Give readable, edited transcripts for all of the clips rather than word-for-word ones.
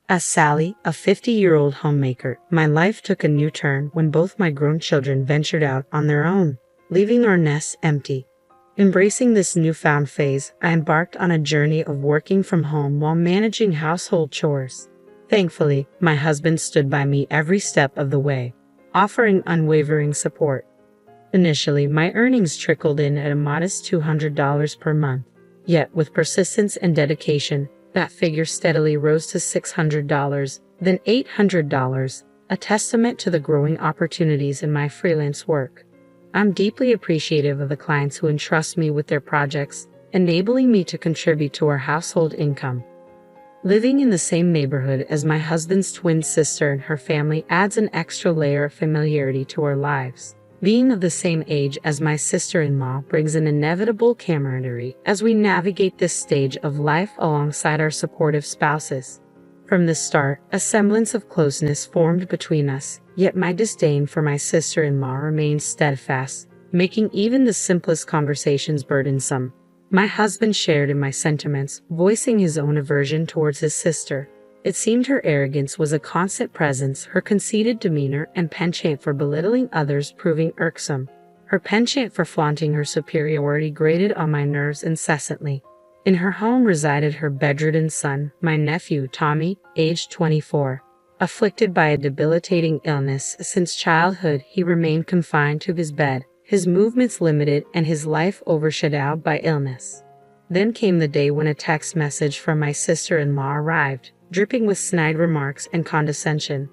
As Sally, a 50-year-old homemaker, my life took a new turn when both my grown children ventured out on their own, leaving our nest empty. Embracing this newfound phase, I embarked on a journey of working from home while managing household chores. Thankfully, my husband stood by me every step of the way, offering unwavering support. Initially, my earnings trickled in at a modest $200 per month. Yet, with persistence and dedication, that figure steadily rose to $600, then $800, a testament to the growing opportunities in my freelance work. I'm deeply appreciative of the clients who entrust me with their projects, enabling me to contribute to our household income. Living in the same neighborhood as my husband's twin sister and her family adds an extra layer of familiarity to our lives. Being of the same age as my sister-in-law brings an inevitable camaraderie as we navigate this stage of life alongside our supportive spouses. From the start, a semblance of closeness formed between us, yet my disdain for my sister-in-law remained steadfast, making even the simplest conversations burdensome. My husband shared in my sentiments, voicing his own aversion towards his sister. It seemed her arrogance was a constant presence, her conceited demeanor and penchant for belittling others proving irksome. Her penchant for flaunting her superiority grated on my nerves incessantly. In her home resided her bedridden son, my nephew Tommy, aged 24. Afflicted by a debilitating illness since childhood, he remained confined to his bed, his movements limited and his life overshadowed by illness. Then came the day when a text message from my sister-in-law arrived, dripping with snide remarks and condescension.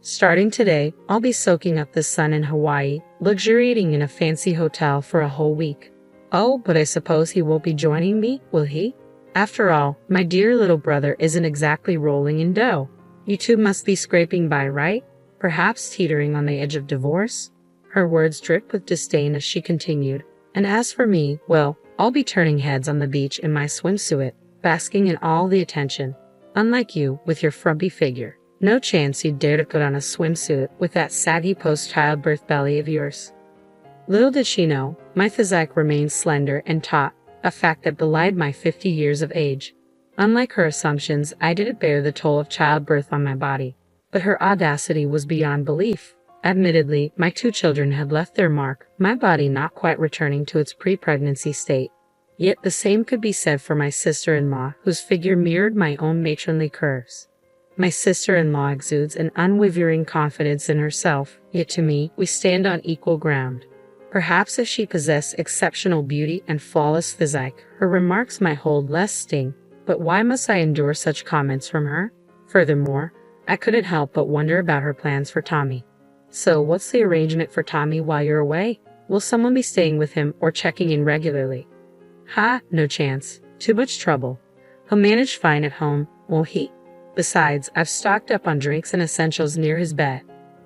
Starting today, I'll be soaking up the sun in Hawaii, luxuriating in a fancy hotel for a whole week. Oh, but I suppose he won't be joining me, will he? After all, my dear little brother isn't exactly rolling in dough. You two must be scraping by, right? Perhaps teetering on the edge of divorce? Her words dripped with disdain as she continued. And as for me, well, I'll be turning heads on the beach in my swimsuit, basking in all the attention. Unlike you, with your frumpy figure. No chance you'd dare to put on a swimsuit with that saggy post-childbirth belly of yours. Little did she know, my physique remained slender and taut, a fact that belied my 50 years of age. Unlike her assumptions, I didn't bear the toll of childbirth on my body, but her audacity was beyond belief. Admittedly, my 2 children had left their mark, my body not quite returning to its pre-pregnancy state. Yet the same could be said for my sister-in-law, whose figure mirrored my own matronly curves. My sister-in-law exudes an unwavering confidence in herself, yet to me, we stand on equal ground. Perhaps if she possessed exceptional beauty and flawless physique, her remarks might hold less sting, but why must I endure such comments from her? Furthermore, I couldn't help but wonder about her plans for Tommy. So what's the arrangement for Tommy while you're away? Will someone be staying with him or checking in regularly? Ha, no chance. Too much trouble. He'll manage fine at home, won't he? Besides, I've stocked up on drinks and essentials near his bed.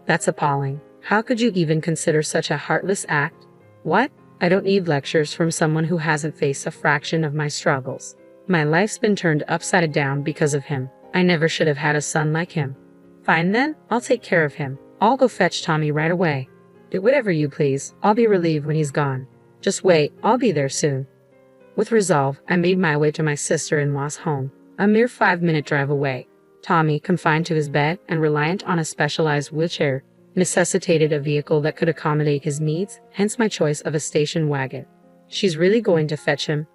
That's appalling. How could you even consider such a heartless act? What? I don't need lectures from someone who hasn't faced a fraction of my struggles. My life's been turned upside down because of him. I never should have had a son like him. Fine then, I'll take care of him. I'll go fetch Tommy right away. Do whatever you please. I'll be relieved when he's gone. Just wait, I'll be there soon. With resolve, I made my way to my sister-in-law's home, a mere 5-minute drive away. Tommy, confined to his bed and reliant on a specialized wheelchair, necessitated a vehicle that could accommodate his needs, hence my choice of a station wagon. She's really going to fetch him?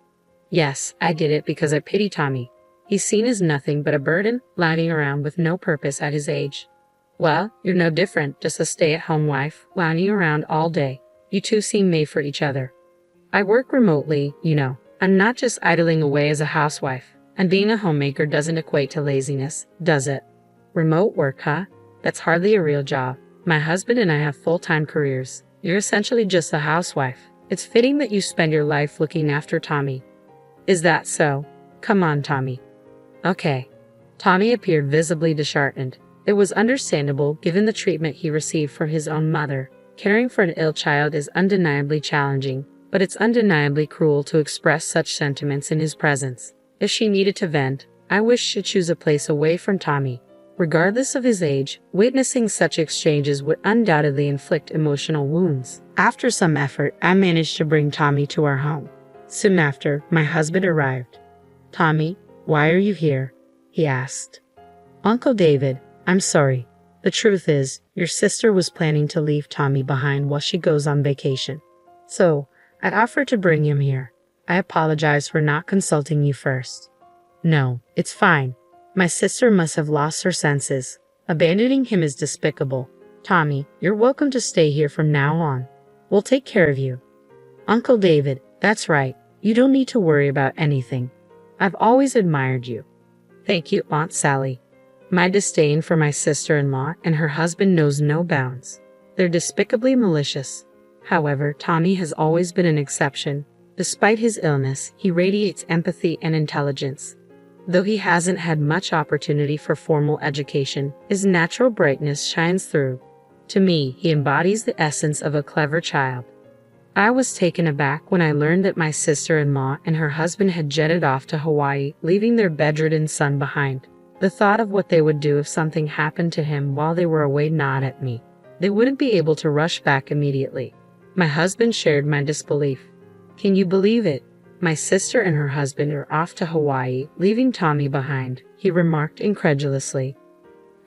Yes, I did it because I pity Tommy. He's seen as nothing but a burden, lounging around with no purpose at his age. Well, you're no different, just a stay-at-home wife, lounging around all day. You two seem made for each other. I work remotely, you know. I'm not just idling away as a housewife, and being a homemaker doesn't equate to laziness, does it? Remote work, huh? That's hardly a real job. My husband and I have full-time careers. You're essentially just a housewife. It's fitting that you spend your life looking after Tommy. Is that so? Come on, Tommy. Okay. Tommy appeared visibly disheartened. It was understandable given the treatment he received from his own mother. Caring for an ill child is undeniably challenging, but it's undeniably cruel to express such sentiments in his presence. If she needed to vent, I wished to choose a place away from Tommy. Regardless of his age, witnessing such exchanges would undoubtedly inflict emotional wounds. After some effort, I managed to bring Tommy to our home. Soon after, my husband arrived. "Tommy, why are you here?" he asked. Uncle David, I'm sorry. The truth is, your sister was planning to leave Tommy behind while she goes on vacation. So, I offered to bring him here. I apologize for not consulting you first. No, it's fine. My sister must have lost her senses. Abandoning him is despicable. Tommy, you're welcome to stay here from now on. We'll take care of you. Uncle David, that's right. You don't need to worry about anything. I've always admired you. Thank you, Aunt Sally. My disdain for my sister-in-law and her husband knows no bounds. They're despicably malicious. However, Tommy has always been an exception. Despite his illness, he radiates empathy and intelligence. Though he hasn't had much opportunity for formal education, his natural brightness shines through. To me, he embodies the essence of a clever child. I was taken aback when I learned that my sister-in-law and her husband had jetted off to Hawaii, leaving their bedridden son behind. The thought of what they would do if something happened to him while they were away gnawed at me. They wouldn't be able to rush back immediately. My husband shared my disbelief. Can you believe it? My sister and her husband are off to Hawaii, leaving Tommy behind, he remarked incredulously.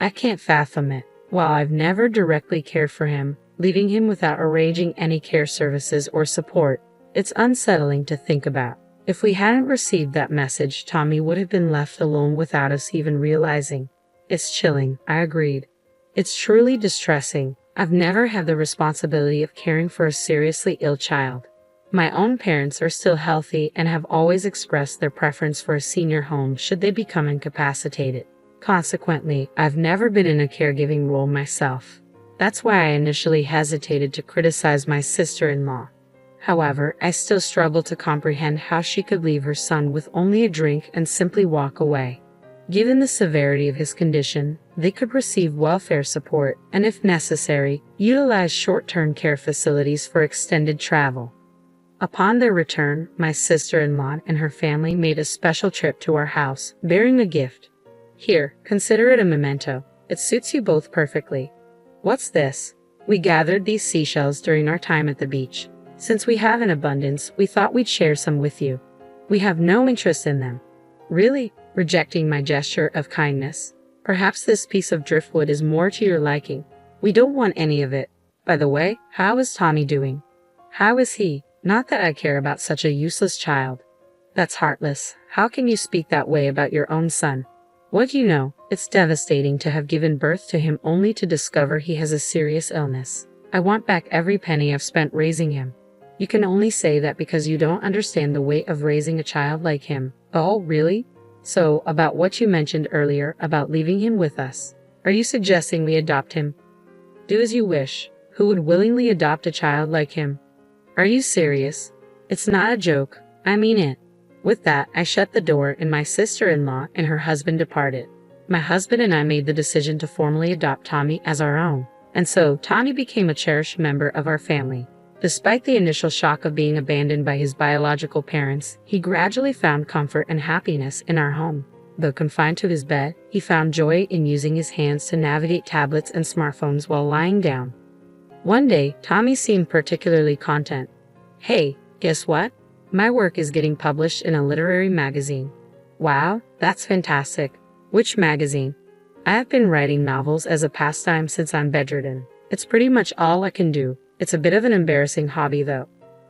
I can't fathom it. While I've never directly cared for him, leaving him without arranging any care services or support, it's unsettling to think about. If we hadn't received that message, Tommy would have been left alone without us even realizing. It's chilling, I agreed. It's truly distressing. I've never had the responsibility of caring for a seriously ill child. My own parents are still healthy and have always expressed their preference for a senior home should they become incapacitated. Consequently, I've never been in a caregiving role myself. That's why I initially hesitated to criticize my sister-in-law. However, I still struggle to comprehend how she could leave her son with only a drink and simply walk away. Given the severity of his condition, they could receive welfare support and, if necessary, utilize short-term care facilities for extended travel. Upon their return, my sister-in-law and her family made a special trip to our house, bearing a gift. Here, consider it a memento. It suits you both perfectly. What's this? We gathered these seashells during our time at the beach. Since we have an abundance, we thought we'd share some with you. We have no interest in them. Really? Rejecting my gesture of kindness. Perhaps this piece of driftwood is more to your liking. We don't want any of it. By the way, how is Tommy doing? How is he? Not that I care about such a useless child. That's heartless. How can you speak that way about your own son? What do you know? It's devastating to have given birth to him only to discover he has a serious illness. I want back every penny I've spent raising him. You can only say that because you don't understand the weight of raising a child like him. Oh, really? So, about what you mentioned earlier about leaving him with us. Are you suggesting we adopt him? Do as you wish. Who would willingly adopt a child like him? Are you serious? It's not a joke. I mean it. With that, I shut the door and my sister-in-law and her husband departed. My husband and I made the decision to formally adopt Tommy as our own. And so, Tommy became a cherished member of our family. Despite the initial shock of being abandoned by his biological parents, he gradually found comfort and happiness in our home. Though confined to his bed, he found joy in using his hands to navigate tablets and smartphones while lying down. One day, Tommy seemed particularly content. Hey, guess what? My work is getting published in a literary magazine. Wow, that's fantastic. Which magazine? I have been writing novels as a pastime since I'm bedridden. It's pretty much all I can do. It's a bit of an embarrassing hobby though.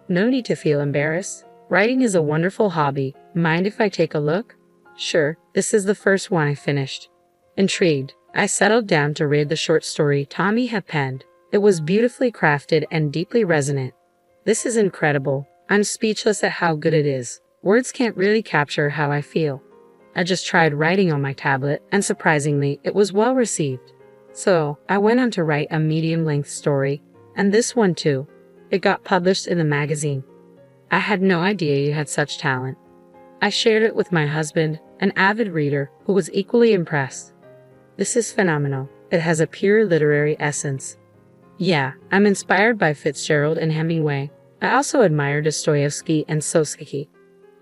No need to feel embarrassed. Writing is a wonderful hobby. Mind if I take a look? Sure, this is the first one I finished. Intrigued, I settled down to read the short story Tommy had penned. It was beautifully crafted and deeply resonant. This is incredible. I'm speechless at how good it is. Words can't really capture how I feel. I just tried writing on my tablet, and surprisingly, it was well received. So, I went on to write a medium-length story, and this one too. It got published in the magazine. I had no idea you had such talent. I shared it with my husband, an avid reader, who was equally impressed. This is phenomenal. It has a pure literary essence. Yeah, I'm inspired by Fitzgerald and Hemingway. I also admire Dostoevsky and Soseki.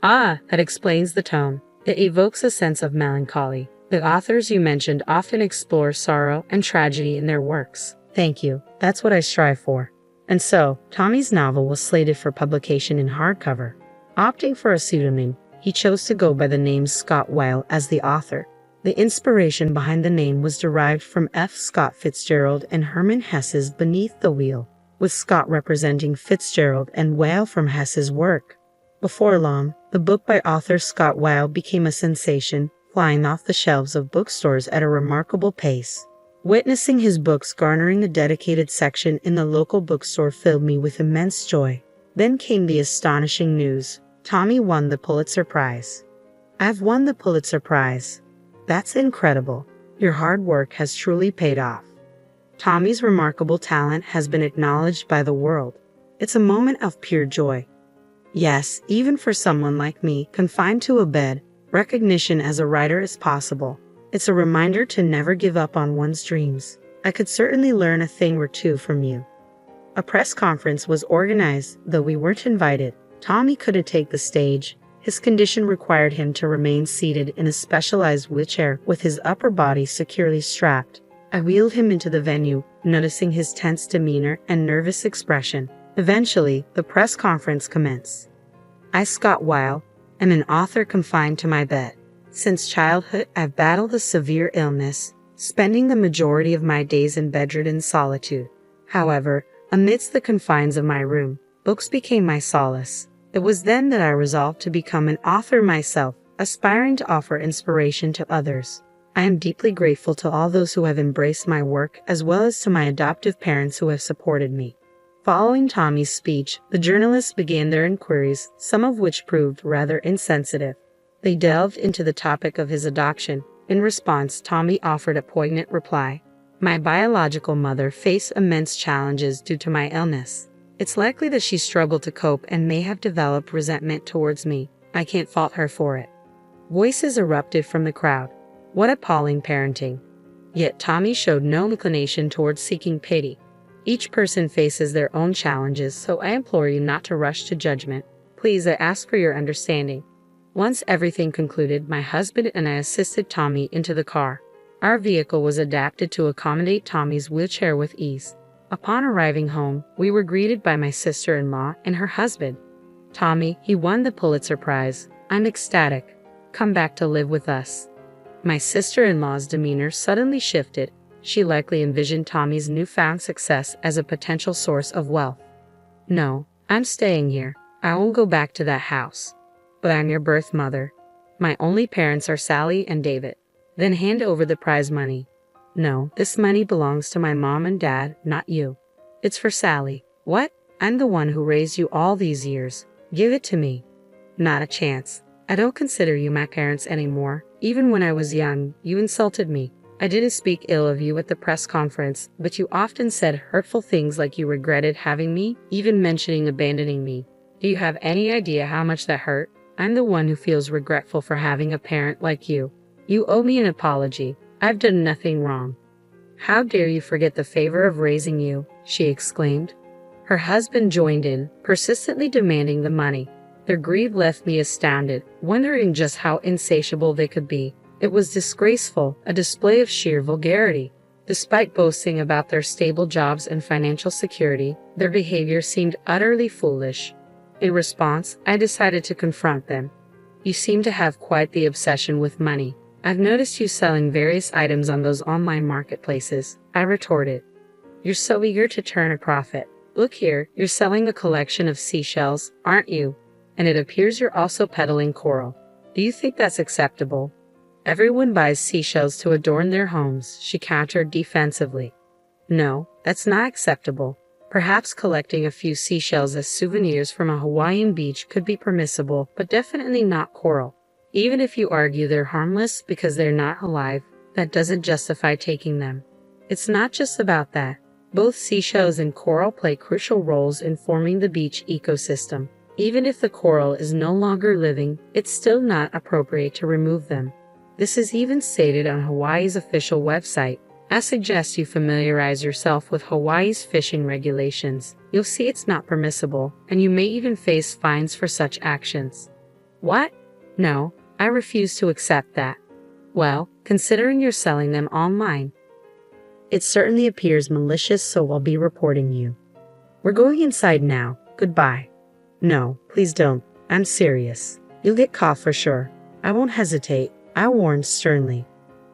Ah, that explains the tone. It evokes a sense of melancholy. The authors you mentioned often explore sorrow and tragedy in their works. Thank you. That's what I strive for. And so, Tommy's novel was slated for publication in hardcover. Opting for a pseudonym, he chose to go by the name Scott Weil as the author. The inspiration behind the name was derived from F. Scott Fitzgerald and Hermann Hesse's Beneath the Wheel, with Scott representing Fitzgerald and Weil from Hesse's work. Before long, the book by author Scott Weil became a sensation, flying off the shelves of bookstores at a remarkable pace. Witnessing his books garnering a dedicated section in the local bookstore filled me with immense joy. Then came the astonishing news. Tommy won the Pulitzer Prize. I've won the Pulitzer Prize. That's incredible. Your hard work has truly paid off. Tommy's remarkable talent has been acknowledged by the world. It's a moment of pure joy. Yes, even for someone like me, confined to a bed, recognition as a writer is possible. It's a reminder to never give up on one's dreams. I could certainly learn a thing or two from you. A press conference was organized, though we weren't invited. Tommy couldn't take the stage. His condition required him to remain seated in a specialized wheelchair with his upper body securely strapped. I wheeled him into the venue, noticing his tense demeanor and nervous expression. Eventually, the press conference commenced. I, Scott Weil, am an author confined to my bed. Since childhood, I've battled a severe illness, spending the majority of my days in bedridden solitude. However, amidst the confines of my room, books became my solace. It was then that I resolved to become an author myself, aspiring to offer inspiration to others. I am deeply grateful to all those who have embraced my work, as well as to my adoptive parents who have supported me. Following Tommy's speech, the journalists began their inquiries, some of which proved rather insensitive. They delved into the topic of his adoption. In response, Tommy offered a poignant reply. My biological mother faced immense challenges due to my illness. It's likely that she struggled to cope and may have developed resentment towards me. I can't fault her for it. Voices erupted from the crowd. What appalling parenting. Yet Tommy showed no inclination towards seeking pity. Each person faces their own challenges, so I implore you not to rush to judgment. Please, I ask for your understanding. Once everything concluded, my husband and I assisted Tommy into the car. Our vehicle was adapted to accommodate Tommy's wheelchair with ease. Upon arriving home, we were greeted by my sister-in-law and her husband. Tommy, he won the Pulitzer Prize. I'm ecstatic. Come back to live with us. My sister-in-law's demeanor suddenly shifted. She likely envisioned Tommy's newfound success as a potential source of wealth. No, I'm staying here. I won't go back to that house. But I'm your birth mother. My only parents are Sally and David. Then hand over the prize money. No, this money belongs to my mom and dad, not you. It's for Sally. What? I'm the one who raised you all these years. Give it to me. Not a chance. I don't consider you my parents anymore. Even when I was young, you insulted me. I didn't speak ill of you at the press conference, but you often said hurtful things like you regretted having me, even mentioning abandoning me. Do you have any idea how much that hurt? I'm the one who feels regretful for having a parent like you. You owe me an apology. I've done nothing wrong. How dare you forget the favor of raising you, she exclaimed. Her husband joined in, persistently demanding the money. Their greed left me astounded, wondering just how insatiable they could be. It was disgraceful, a display of sheer vulgarity. Despite boasting about their stable jobs and financial security, their behavior seemed utterly foolish. In response, I decided to confront them. You seem to have quite the obsession with money. I've noticed you selling various items on those online marketplaces, I retorted. You're so eager to turn a profit. Look here, you're selling a collection of seashells, aren't you? And it appears you're also peddling coral. Do you think that's acceptable? Everyone buys seashells to adorn their homes, she countered defensively. No, that's not acceptable. Perhaps collecting a few seashells as souvenirs from a Hawaiian beach could be permissible, but definitely not coral. Even if you argue they're harmless because they're not alive, that doesn't justify taking them. It's not just about that. Both seashells and coral play crucial roles in forming the beach ecosystem. Even if the coral is no longer living, it's still not appropriate to remove them. This is even stated on Hawaii's official website. I suggest you familiarize yourself with Hawaii's fishing regulations. You'll see it's not permissible, and you may even face fines for such actions. What? No. I refuse to accept that. Well, considering you're selling them online, it certainly appears malicious, so I'll be reporting you. We're going inside now. Goodbye. No, please don't. I'm serious. You'll get caught for sure. I won't hesitate, I warned sternly.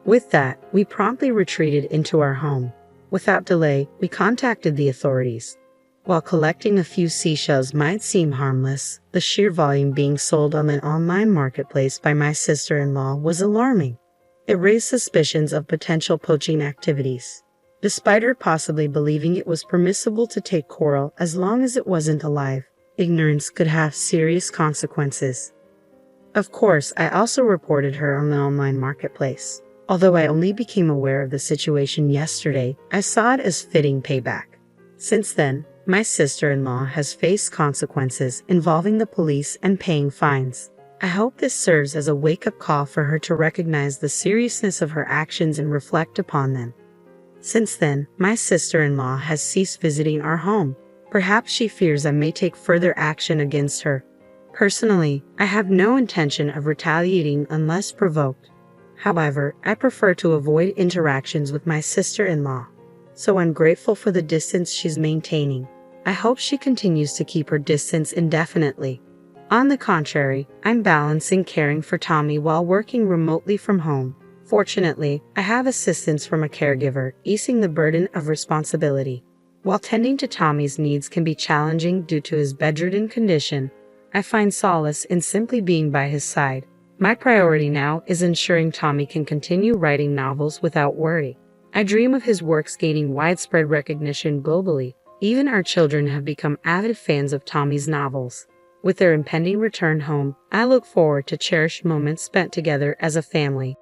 With that, we promptly retreated into our home. Without delay, we contacted the authorities. While collecting a few seashells might seem harmless, the sheer volume being sold on the online marketplace by my sister-in-law was alarming. It raised suspicions of potential poaching activities. Despite her possibly believing it was permissible to take coral as long as it wasn't alive, ignorance could have serious consequences. Of course, I also reported her on the online marketplace. Although I only became aware of the situation yesterday, I saw it as fitting payback. Since then, my sister-in-law has faced consequences involving the police and paying fines. I hope this serves as a wake-up call for her to recognize the seriousness of her actions and reflect upon them. Since then, my sister-in-law has ceased visiting our home. Perhaps she fears I may take further action against her. Personally, I have no intention of retaliating unless provoked. However, I prefer to avoid interactions with my sister-in-law, so I'm grateful for the distance she's maintaining. I hope she continues to keep her distance indefinitely. On the contrary, I'm balancing caring for Tommy while working remotely from home. Fortunately, I have assistance from a caregiver, easing the burden of responsibility. While tending to Tommy's needs can be challenging due to his bedridden condition, I find solace in simply being by his side. My priority now is ensuring Tommy can continue writing novels without worry. I dream of his works gaining widespread recognition globally. Even our children have become avid fans of Tommy's novels. With their impending return home, I look forward to cherished moments spent together as a family.